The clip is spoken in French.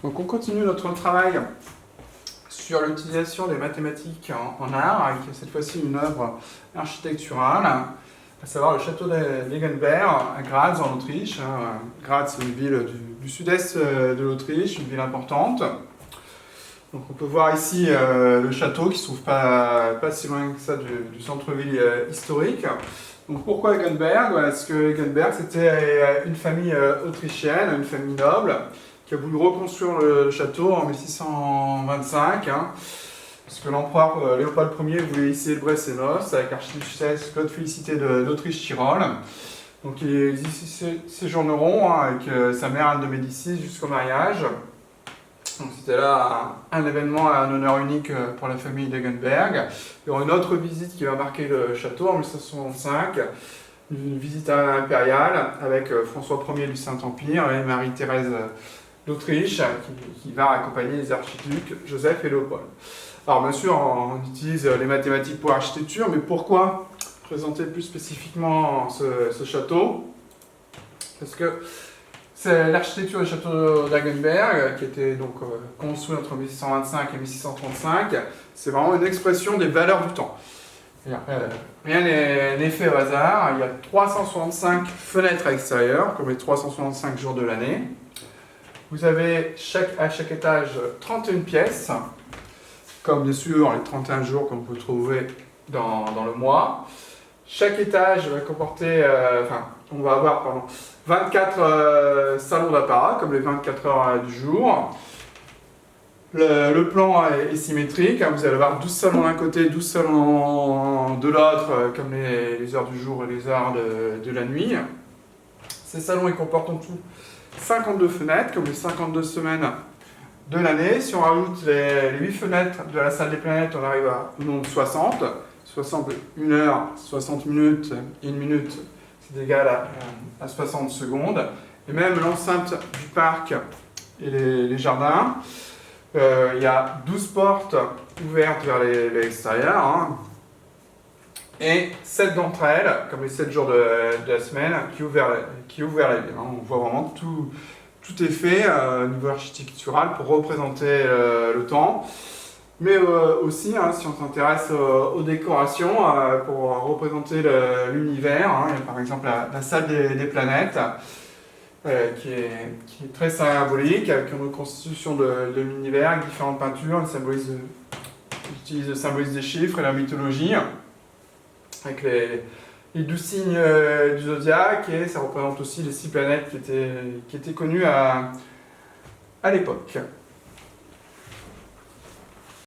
Donc on continue notre travail sur l'utilisation des mathématiques en art, avec cette fois-ci une œuvre architecturale, à savoir le château d'Egenberg à Graz en Autriche. Graz, c'est une ville du sud-est de l'Autriche, une ville importante. Donc on peut voir ici le château qui se trouve pas si loin que ça du centre-ville historique. Donc pourquoi Egenberg? Parce que Egenberg c'était une famille autrichienne, une famille noble, qui a voulu reconstruire le château en 1625, parce que l'empereur Léopold Ier voulait y célébrer ses noces avec l'archiduchesse Claude Félicité d'Autriche-Tyrol. Donc ils y séjourneront avec sa mère Anne de Médicis jusqu'au mariage. Donc c'était là un événement à un honneur unique pour la famille d'Egenberg. Il y aura une autre visite qui va marquer le château en 1765, une visite impériale avec François Ier du Saint-Empire et Marie-Thérèse d'Autriche qui va accompagner les archiducs Joseph et Léopold. Alors bien sûr, on utilise les mathématiques pour l'architecture, mais pourquoi présenter plus spécifiquement ce château? Parce que c'est l'architecture du château d'Egenberg, qui était donc construit entre 1625 et 1635. C'est vraiment une expression des valeurs du temps. Rien n'est fait au hasard. Il y a 365 fenêtres à l'extérieur, comme les 365 jours de l'année. Vous avez à chaque étage 31 pièces, comme bien sûr les 31 jours qu'on peut trouver dans le mois. Chaque étage va comporter, on va avoir 24 salons d'apparat, comme les 24 heures du jour. Le plan est symétrique, vous allez avoir 12 salons d'un côté, 12 salons de l'autre, comme les heures du jour et les heures de la nuit. Ces salons ils comportent en tout 52 fenêtres, comme les 52 semaines de l'année. Si on rajoute les 8 fenêtres de la salle des planètes, on arrive au nombre de 60. 60, 1 heure, 60 minutes, et 1 minute, c'est égal à 60 secondes. Et même l'enceinte du parc et les jardins, il y a 12 portes ouvertes vers l'extérieur, et 7 d'entre elles, comme les 7 jours de la semaine, qui ouvrent vers la ville. On voit vraiment tout est fait au niveau architectural pour représenter le temps. Mais aussi, si on s'intéresse aux décorations, pour représenter l'univers, il y a par exemple la salle des planètes, qui est très symbolique, avec une reconstitution de l'univers, avec différentes peintures, qui symbolisent des chiffres et la mythologie, avec les 12 signes du zodiaque, et ça représente aussi les 6 planètes qui étaient connues à l'époque.